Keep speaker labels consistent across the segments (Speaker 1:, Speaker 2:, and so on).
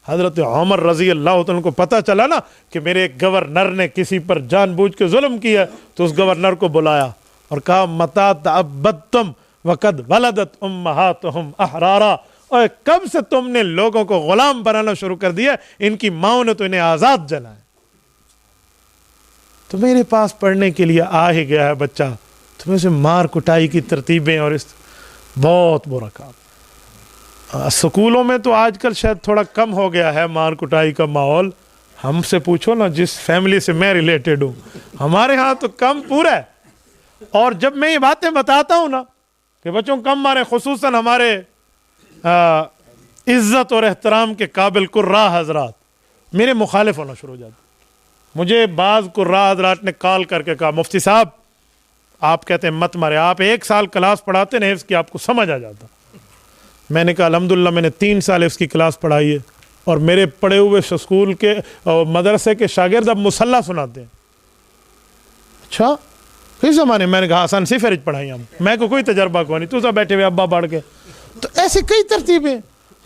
Speaker 1: حضرت عمر رضی اللہ عنہ کو پتہ چلا نا کہ میرے گورنر نے کسی پر جان بوجھ کے ظلم کیا، تو اس گورنر کو بلایا اور کہا متا تعبدتم وقد ولدت امہاتہم احرارا، اور کب سے تم نے لوگوں کو غلام بنانا شروع کر دیا، ان کی ماؤں نے تو انہیں آزاد جنا ہے۔ تو میرے پاس پڑھنے کے لیے آ ہی گیا ہے بچہ، تمہیں اسے مار کٹائی کی ترتیبیں اور اس بہت برا کام۔ سکولوں میں تو آج کل شاید تھوڑا کم ہو گیا ہے مار کٹائی کا ماحول، ہم سے پوچھو نا جس فیملی سے میں ریلیٹڈ ہوں، ہمارے ہاں تو کم پورا ہے۔ اور جب میں یہ باتیں بتاتا ہوں نا کہ بچوں کم مارے، خصوصاً ہمارے عزت اور احترام کے قابل قراء حضرات میرے مخالف ہونا شروع ہو جاتے۔ مجھے بعض قراء حضرات نے کال کر کے کہا مفتی صاحب آپ کہتے ہیں مت مارے، آپ 1 سال کلاس پڑھاتے ہیں حفظ کی، آپ کو سمجھ آ جاتا۔ میں نے کہا الحمدللہ میں نے 3 سال حفظ کی کلاس پڑھائی ہے، اور میرے پڑھے ہوئے اسکول کے مدرسے کے شاگرد اب مصلح سناتے ہیں۔ اچھا کس زمانے؟ میں نے کہا آسان سی فرج پڑھائی ہم، میں کو کوئی تجربہ کو نہیں، تو سب بیٹھے ہوئے ابا بڑھ کے۔ تو ایسی کئی ترتیبیں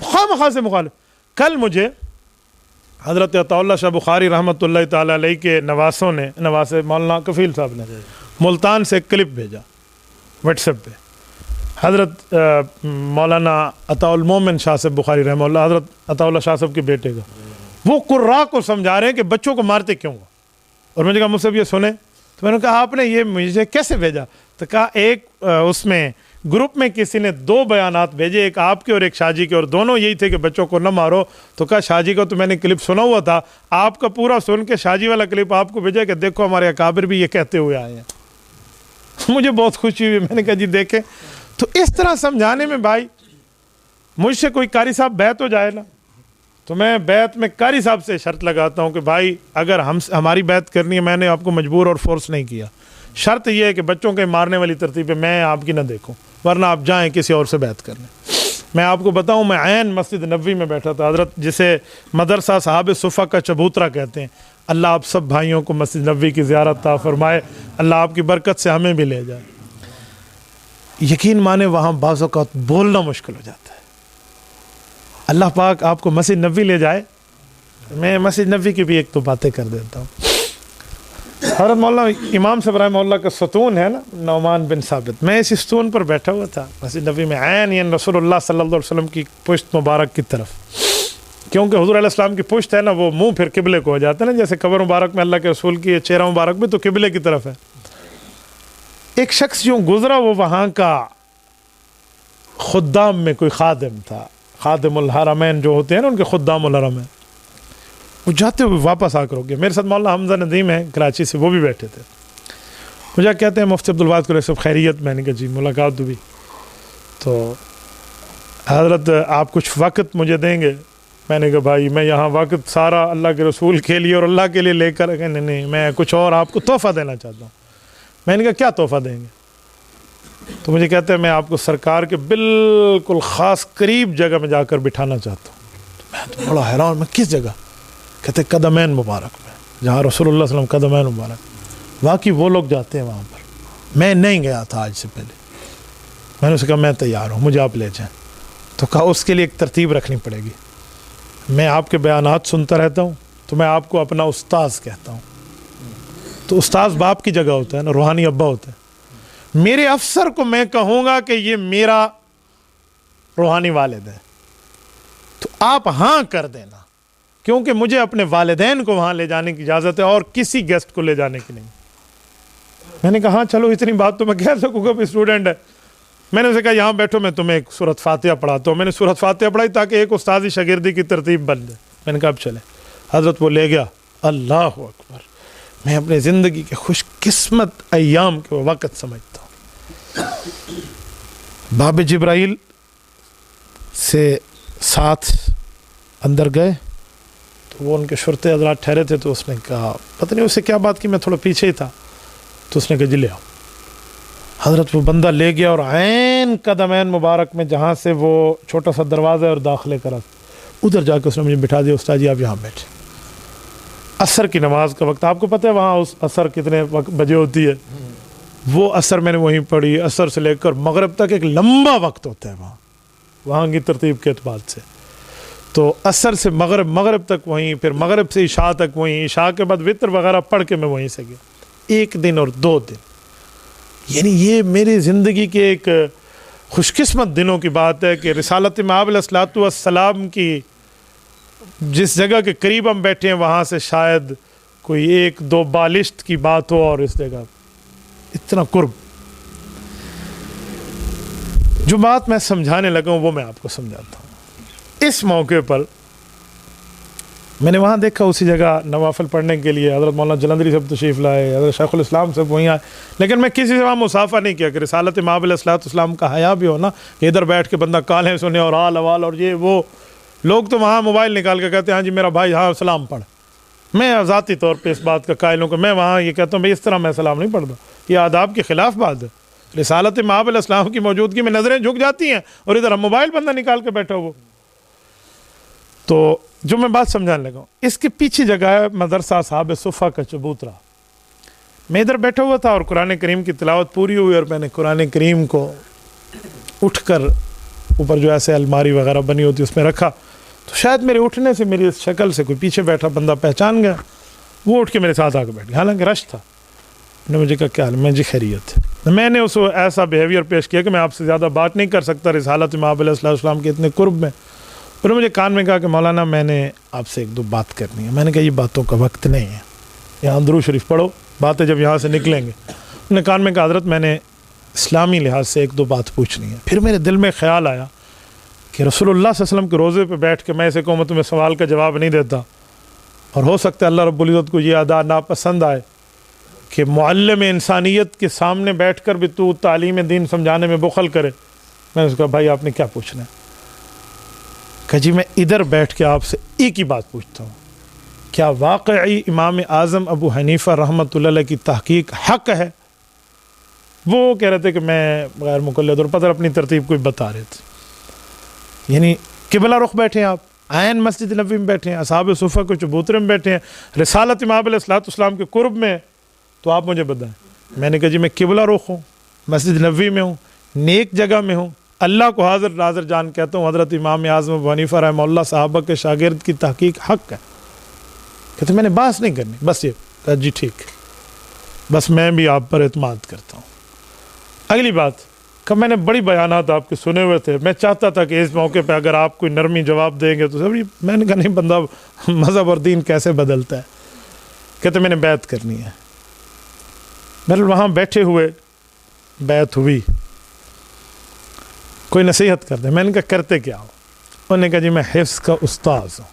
Speaker 1: خواہ سے مخالف۔ کل مجھے حضرت عطا اللہ شاہ بخاری رحمۃ اللہ تعالیٰ علیہ کے نواسوں نے، نواس مولانا کفیل صاحب نے ملتان سے ایک کلپ بھیجا واٹس ایپ پہ، حضرت مولانا عطا المومن شاہ صاحب بخاری رحمہ اللہ، حضرت عطا اللہ شاہ صاحب کے بیٹے کا، وہ قراء کو سمجھا رہے ہیں کہ بچوں کو مارتے کیوں ہو۔ اور مجھے کہا مجھ سے بھی یہ سنیں، تو میں نے کہا آپ نے یہ مجھے کیسے بھیجا؟ تو کہا ایک اس میں گروپ میں کسی نے 2 بیانات بھیجے، ایک آپ کے اور ایک شاہ جی کے، اور دونوں یہی تھے کہ بچوں کو نہ مارو۔ تو کہا شاہ جی کا تو میں نے کلپ سنا ہوا تھا، آپ کا پورا سن کے شاہ جی والا کلپ آپ کو بھیجا کہ دیکھو ہمارے اکابر بھی یہ کہتے ہوئے آئے ہیں۔ مجھے بہت خوشی ہوئی، میں نے کہا جی دیکھیں۔ تو اس طرح سمجھانے میں بھائی، مجھ سے کوئی قاری صاحب بیعت ہو جائے نا تو میں بیعت میں قاری صاحب سے شرط لگاتا ہوں کہ بھائی اگر ہماری بیعت کرنی ہے، میں نے آپ کو مجبور اور فورس نہیں کیا، شرط یہ ہے کہ بچوں کے مارنے والی ترتیب پہ میں آپ کی نہ دیکھوں، ورنہ آپ جائیں کسی اور سے بیعت کرنے۔ میں آپ کو بتاؤں، میں عین مسجد نبوی میں بیٹھا تھا، حضرت جسے مدرسہ صحاب صفہ کا چبوترا کہتے ہیں، اللہ آپ سب بھائیوں کو مسجد نبوی کی زیارت عطا فرمائے، اللہ آپ کی برکت سے ہمیں بھی لے جائے۔ یقین مانے وہاں بعض اوقات بولنا مشکل ہو جاتا ہے۔ اللہ پاک آپ کو مسجد نبوی لے جائے، میں مسجد نبوی کی بھی ایک 2 باتیں کر دیتا ہوں۔ حضرت مولانا امام صاحب رحمہ اللہ کا ستون ہے نا، نعمان بن ثابت، میں اس ستون پر بیٹھا ہوا تھا مسجد نبوی میں، عین رسول اللہ صلی اللہ علیہ وسلم کی پشت مبارک کی طرف، کیونکہ حضور علیہ السلام کی پشت ہے نا وہ منہ پھر قبلے کو ہو جاتا ہے نا، جیسے قبر مبارک میں اللہ کے رسول کی چہرہ مبارک بھی تو قبلے کی طرف ہے۔ ایک شخص جو گزرا وہ وہاں کا خدام میں کوئی خادم تھا، خادم الحرمین جو ہوتے ہیں نا ان کے خدام الحرمین، وہ جاتے ہوئے واپس آ کر ہو گیا۔ میرے ساتھ مولانا حمزہ ندیم ہیں کراچی سے، وہ بھی بیٹھے تھے، مجھے کہتے ہیں مفتی عبدالوہاب قریشی صاحب خیریت؟ میں نے کہا جی ملاقات ہوئی، تو حضرت آپ کچھ وقت مجھے دیں گے؟ میں نے کہا بھائی میں یہاں وقت سارا اللہ کے رسول کے لیے اور اللہ کے لیے لے کر، نہیں میں کچھ اور آپ کو تحفہ دینا چاہتا ہوں۔ میں نے کہا کیا تحفہ دیں گے؟ تو مجھے کہتے ہیں میں آپ کو سرکار کے بالکل خاص قریب جگہ میں جا کر بٹھانا چاہتا ہوں۔ میں تو بڑا حیران، میں کس جگہ؟ کہتے قدمین مبارک میں، جہاں رسول اللہ صلی اللہ علیہ وسلم قدمین مبارک، واقعی وہ لوگ جاتے ہیں وہاں پر۔ میں نہیں گیا تھا آج سے پہلے، میں نے اسے کہا میں تیار ہوں، مجھے آپ لے جائیں۔ تو کہا اس کے لیے ایک ترتیب رکھنی پڑے گی، میں آپ کے بیانات سنتا رہتا ہوں تو میں آپ کو اپنا استاذ کہتا ہوں، تو استاذ باپ کی جگہ ہوتا ہے نا، روحانی ابا ہوتا ہے۔ میرے افسر کو میں کہوں گا کہ یہ میرا روحانی والد ہے، تو آپ ہاں کر دینا، کیونکہ مجھے اپنے والدین کو وہاں لے جانے کی اجازت ہے اور کسی گیسٹ کو لے جانے کی نہیں۔ میں نے کہا ہاں چلو اتنی بات تو میں کہہ سکوں گا، اسٹوڈنٹ ہے۔ میں نے اسے کہا یہاں بیٹھو میں تمہیں ایک سورۃ فاتحہ پڑھاتا ہوں۔ میں نے سورۃ فاتحہ پڑھائی تاکہ ایک استاذی شاگردی کی ترتیب بن جائے۔ میں نے کہا اب چلے۔ حضرت وہ لے گیا، اللہ اکبر، میں اپنے زندگی کے خوش قسمت ایام کے وہ وقت سمجھتا ہوں۔ باب جبرائیل سے ساتھ اندر گئے تو وہ ان کے شرطے حضرات ٹھہرے تھے، تو اس نے کہا پتہ نہیں اس سے کیا بات کی، میں تھوڑا پیچھے ہی تھا، تو اس نے کہا جی لے آؤ۔ حضرت وہ بندہ لے گیا اور عین قدمین مبارک میں جہاں سے وہ چھوٹا سا دروازہ اور داخلے کا راستہ، ادھر جا کے اس نے مجھے بٹھا دیا، استاد جی آپ یہاں بیٹھے۔ عصر کی نماز کا وقت، آپ کو پتہ ہے وہاں اس عصر کتنے بجے ہوتی ہے؟ وہ عصر میں نے وہیں پڑھی، عصر سے لے کر مغرب تک ایک لمبا وقت ہوتا ہے وہاں کی ترتیب کے اعتبار سے۔ تو عصر سے مغرب تک وہیں، پھر مغرب سے عشاء تک وہیں، عشاء کے بعد وطر وغیرہ پڑھ کے میں وہیں سے گیا 1 دن اور 2 دن. یعنی یہ میری زندگی کے ایک خوش قسمت دنوں کی بات ہے کہ رسالت مآب علیہ الصلوۃ والسلام کی جس جگہ کے قریب ہم بیٹھے ہیں وہاں سے شاید کوئی 1-2 بالشت کی بات ہو، اور اس جگہ اتنا قرب. جو بات میں سمجھانے لگا ہوں وہ میں آپ کو سمجھاتا ہوں. اس موقع پر میں نے وہاں دیکھا اسی جگہ نوافل پڑھنے کے لیے حضرت مولانا جلندری صاحب تشریف لائے، حضرت شیخ الاسلام صاحب وہیں آئے، لیکن میں کسی سے وہاں مسافہ نہیں کیا کہ رسالت مآب علیہ الصلوۃ والسلام کا حیا بھی ہو نا کہ ادھر بیٹھ کے بندہ کالیں سنے اور حال احوال اور یہ وہ. لوگ تو وہاں موبائل نکال کے کہتے ہیں ہاں جی میرا بھائی ہاں سلام پڑھ. میں ذاتی طور پہ اس بات کا قائل ہوں کہ میں وہاں یہ کہتا ہوں بھائی اس طرح میں سلام نہیں پڑھتا، یہ آداب کے خلاف بات ہے. رسالت مآب علیہ السلام کی موجودگی میں نظریں جھک جاتی ہیں اور ادھر ہم موبائل بندہ نکال کے بیٹھا ہو. تو جو میں بات سمجھانے لگا ہوں، اس کے پیچھے جگہ ہے مدرسہ اصحاب صفہ کا چبوترا. میں ادھر بیٹھا ہوا تھا اور قرآن کریم کی تلاوت پوری ہوئی اور میں نے قرآن کریم کو اٹھ کر اوپر جو ایسے الماری وغیرہ بنی ہوتی اس میں رکھا، تو شاید میرے اٹھنے سے میری اس شکل سے کوئی پیچھے بیٹھا بندہ پہچان گیا. وہ اٹھ کے میرے ساتھ آ کے بیٹھ گیا، حالانکہ رش تھا. نے مجھے کہا کیا حال ہے؟ میں جی خیریت. میں نے اس کو ایسا بیہیویئر پیش کیا کہ میں آپ سے زیادہ بات نہیں کر سکتا رسالت مآب علیہ السلام کے اتنے قرب میں. انہوں نے مجھے کان میں کہا کہ مولانا میں نے آپ سے 1-2 بات کرنی ہے. میں نے کہا یہ باتوں کا وقت نہیں ہے، یہاں درود شریف پڑھو، باتیں جب یہاں سے نکلیں گے. انہوں نے کان میں کہا حضرت میں نے اسلامی لحاظ سے 1-2 بات پوچھنی ہے. پھر میرے دل میں خیال آیا کہ رسول اللہ صلی اللہ علیہ وسلم کے روزے پہ بیٹھ کے میں اسے کہوں میں تمہیں سوال کا جواب نہیں دیتا، اور ہو سکتا ہے اللہ رب العزت کو یہ ادا ناپسند آئے کہ معلم انسانیت کے سامنے بیٹھ کر بھی تو تعلیم دین سمجھانے میں بخل کرے. میں نے اس کو کہا بھائی آپ نے کیا پوچھنا ہے؟ کہ جی میں ادھر بیٹھ کے آپ سے ایک ہی بات پوچھتا ہوں، کیا واقعی امام اعظم ابو حنیفہ رحمۃ اللہ علیہ کی تحقیق حق ہے؟ وہ کہہ رہے تھے کہ میں غیر مقلد اور پتہ اپنی ترتیب کو بتا رہے تھے. یعنی قبلہ رخ بیٹھے ہیں آپ، عین مسجد نبوی میں بیٹھے ہیں، اصحاب صفہ کے چبوترے میں بیٹھے ہیں، رسالت مآب علیہ الصلوۃ والسلام کے قرب میں، تو آپ مجھے بتائیں. میں نے کہا جی میں قبلہ رخ ہوں، مسجد نبوی میں ہوں، نیک جگہ میں ہوں، اللہ کو حاضر ناظر جان کہتا ہوں، حضرت امام اعظم ابو حنیفہ رحمہ اللہ صحابہ کے شاگرد کی تحقیق حق ہے. کہتے میں نے بحث نہیں کرنی، بس یہ کہا جی ٹھیک، بس میں بھی آپ پر اعتماد کرتا ہوں. اگلی بات کہ میں نے بڑی بیانات آپ کے سنے ہوئے تھے، میں چاہتا تھا کہ اس موقع پہ اگر آپ کوئی نرمی جواب دیں گے تو سبھی. میں نے کہا نہیں، بندہ مذہب اور دین کیسے بدلتا ہے. کہتے میں نے بیعت کرنی ہے. میرے وہاں بیٹھے ہوئے بیعت ہوئی، کوئی نصیحت کر دے. میں نے کہا کرتے کیا ہو؟ انہوں نے کہا جی میں حفظ کا استاذ ہوں.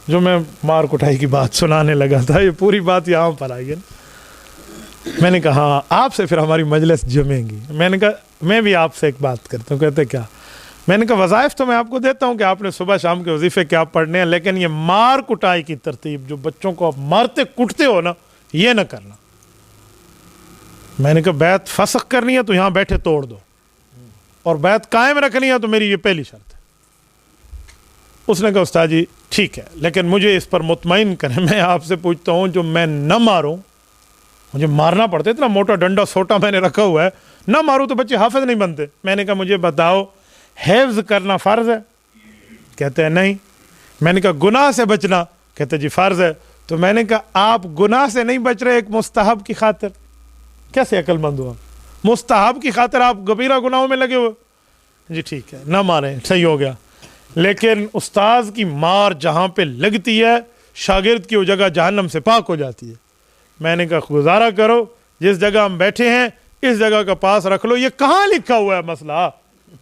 Speaker 1: جو میں مار کٹائی کی بات سنانے لگا تھا یہ پوری بات یہاں پر آئی ہے. میں نے کہا ہاں آپ سے پھر ہماری مجلس جمیں گی. میں نے کہا میں بھی آپ سے ایک بات کرتا ہوں. کہتے کیا؟ میں نے کہا وظائف تو میں آپ کو دیتا ہوں کہ آپ نے صبح شام کے وظیفے کیا پڑھنے ہیں، لیکن یہ مار کٹائی کی ترتیب جو بچوں کو آپ مارتے کٹتے ہو نا، یہ نہ کرنا. میں نے کہا بیعت فسخ کرنی ہے تو یہاں بیٹھے توڑ دو، اور بیعت قائم رکھنی ہے تو میری یہ پہلی شرط ہے. اس نے کہا استاد جی ٹھیک ہے، لیکن مجھے اس پر مطمئن کریں. میں آپ سے پوچھتا ہوں جو میں نہ ماروں، مجھے مارنا پڑتا ہے، اتنا موٹا ڈنڈا سوٹا میں نے رکھا ہوا ہے، نہ ماروں تو بچے حافظ نہیں بنتے. میں نے کہا مجھے بتاؤ حفظ کرنا فرض ہے؟ کہتے ہیں نہیں. میں نے کہا گناہ سے بچنا؟ کہتے جی فرض ہے. تو میں نے کہا آپ گناہ سے نہیں بچ رہے ایک مستحب کی خاطر، کیسے عقل مند ہو آپ؟ مستحب کی خاطر آپ کبیرہ گناہوں میں لگے ہوئے. جی ٹھیک ہے نہ ماریں، صحیح ہو گیا، لیکن استاذ کی مار جہاں پہ لگتی ہے شاگرد کی وہ جگہ جہنم سے پاک ہو جاتی ہے. میں نے کہا گزارا کرو، جس جگہ ہم بیٹھے ہیں اس جگہ کا پاس رکھ لو. یہ کہاں لکھا ہوا ہے مسئلہ؟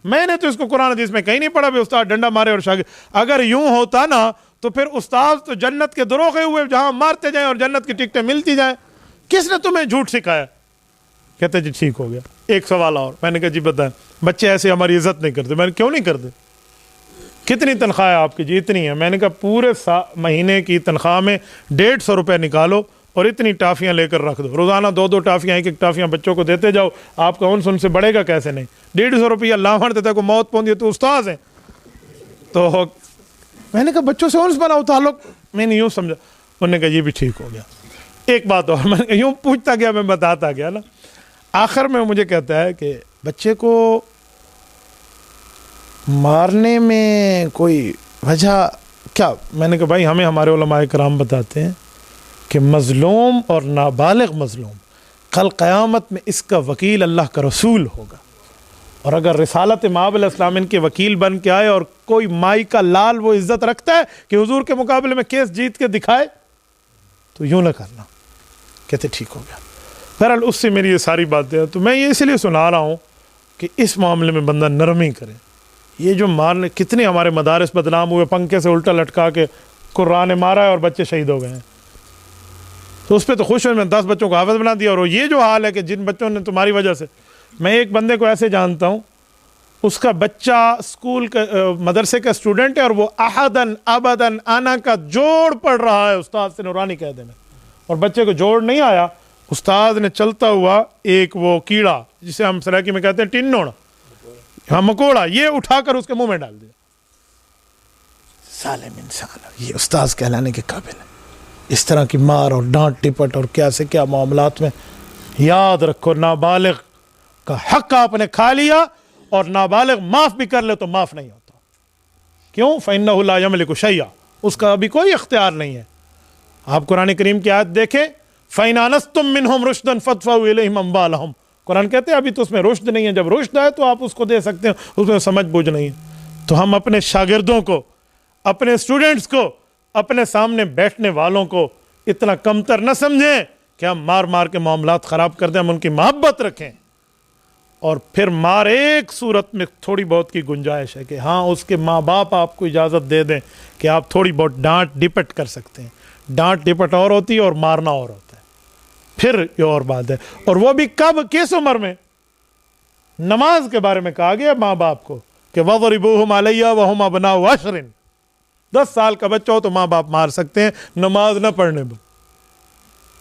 Speaker 1: میں نے تو اس کو قرآن حدیث میں کہیں نہیں پڑھا بھی استاد ڈنڈا مارے اور شاگرد. اگر یوں ہوتا نا تو پھر استاذ تو جنت کے دروغے ہوئے جہاں مارتے جائیں اور جنت کی ٹکٹیں ملتی جائیں. کس نے تمہیں جھوٹ سکھایا؟ کہتے جی ٹھیک ہو گیا. ایک سوال اور. میں نے کہا جی بتائیں بچے ایسے ہماری عزت نہیں کرتے. میں نے کیوں نہیں کرتے؟ کتنی تنخواہ ہے آپ کی؟ جی اتنی ہے. میں نے کہا پورے مہینے کی تنخواہ میں 150 روپے نکالو اور اتنی ٹافیاں لے کر رکھ دو. روزانہ 2 ٹافیاں، ایک ٹافیاں بچوں کو دیتے جاؤ. آپ کا انس ان سے بڑھے گا کیسے نہیں؟ 150 روپیہ اللہ دیتا ہے کو موت پہنچی ہے تو استاذ ہیں. تو میں نے کہا بچوں سے انس بناؤ تعلق. میں نے یوں سمجھا. انہوں نے کہا یہ بھی ٹھیک ہو گیا. ایک بات اور، میں یوں پوچھتا گیا، میں بتاتا گیا نا. آخر میں مجھے کہتا ہے کہ بچے کو مارنے میں کوئی وجہ کیا میں نے کہا بھائی ہمیں ہمارے علماء کرام بتاتے ہیں کہ مظلوم اور نابالغ مظلوم کل قیامت میں اس کا وکیل اللہ کا رسول ہوگا، اور اگر رسالت مآب علیہ السلام ان کے وکیل بن کے آئے اور کوئی مائی کا لال وہ عزت رکھتا ہے کہ حضور کے مقابلے میں کیس جیت کے دکھائے تو یوں نہ کرنا، کہتے ٹھیک ہو گیا۔ بہرحال اس سے میری یہ ساری باتیں ہیں، تو میں یہ اس لیے سنا رہا ہوں کہ اس معاملے میں بندہ نرمی کرے۔ یہ جو مارنے کتنے ہمارے مدارس بدنام ہوئے، پنکھے سے الٹا لٹکا کے قرآن مارا ہے اور بچے شہید ہو گئے ہیں، تو اس پہ تو خوش ہوئے، میں 10 بچوں کو حافظ بنا دیا۔ اور یہ جو حال ہے کہ جن بچوں نے تمہاری وجہ سے، میں ایک بندے کو ایسے جانتا ہوں، اس کا بچہ اسکول کا مدرسے کا اسٹوڈنٹ ہے اور وہ احدن ابدن انا کا جوڑ پڑھ رہا ہے استاد سے نورانی قاعدے میں، اور بچے کو جوڑ نہیں آیا، استاد نے چلتا ہوا ایک وہ کیڑا جسے ہم سرائکی میں کہتے ہیں ٹنوڑ، ہاں مکوڑا، یہ اٹھا کر اس کے منہ میں ڈال دیا۔ ظالم انسان، یہ استاذ کہلانے کے قابل ہے؟ اس طرح کی مار اور ڈانٹ ٹپٹ اور کیا سے کیا معاملات میں یاد رکھو، نابالغ کا حق آپ نے کھا لیا، اور نابالغ معاف بھی کر لے تو معاف نہیں ہوتا۔ کیوں؟ فَإِنَّهُ لَا يَمْلِكُ شَيْئًا، اس کا ابھی کوئی اختیار نہیں ہے۔ آپ قرآن کریم کی آیت دیکھیں، فَإِنْ آنَسْتُم مِّنْهُمْ رُشْدًا فَادْفَعُوا إِلَيْهِمْ أَمْوَالَهُمْ، قرآن کہتے ہیں ابھی تو اس میں رشد نہیں ہے، جب رشد آئے تو آپ اس کو دے سکتے ہیں، اس میں سمجھ بوجھ نہیں ہے۔ تو ہم اپنے شاگردوں کو، اپنے اسٹوڈنٹس کو، اپنے سامنے بیٹھنے والوں کو اتنا کمتر نہ سمجھیں کہ ہم مار مار کے معاملات خراب کر دیں، ہم ان کی محبت رکھیں۔ اور پھر مار ایک صورت میں تھوڑی بہت کی گنجائش ہے کہ ہاں اس کے ماں باپ آپ کو اجازت دے دیں کہ آپ تھوڑی بہت ڈانٹ ڈپٹ کر سکتے ہیں۔ ڈانٹ ڈپٹ اور ہوتی ہے اور مارنا اور ہوتا ہے، پھر یہ اور بات ہے۔ اور وہ بھی کب، کس عمر میں؟ نماز کے بارے میں کہا گیا ماں باپ کو کہ وَضْرِبُوهُمْ عَلَيَّ وَهُمْ أَبْنَاءُ 10 10 سال کا بچہ ہو تو ماں باپ مار سکتے ہیں نماز نہ پڑھنے پر۔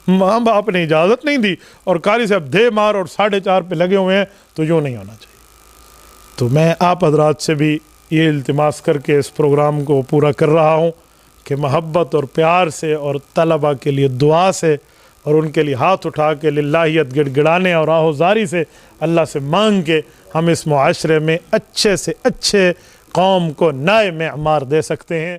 Speaker 1: ماں باپ نے اجازت نہیں دی اور قاری صاحب دے مار اور 4:30 پہ لگے ہوئے ہیں، تو یوں نہیں ہونا چاہیے۔ تو میں آپ حضرات سے بھی یہ التماس کر کے اس پروگرام کو پورا کر رہا ہوں کہ محبت اور پیار سے اور طلبہ کے لیے دعا سے اور ان کے لیے ہاتھ اٹھا کے للہیت گڑ گڑانے اور آہوزاری سے اللہ سے مانگ کے ہم اس معاشرے میں اچھے سے اچھے قوم کو نئے معمار دے سکتے ہیں۔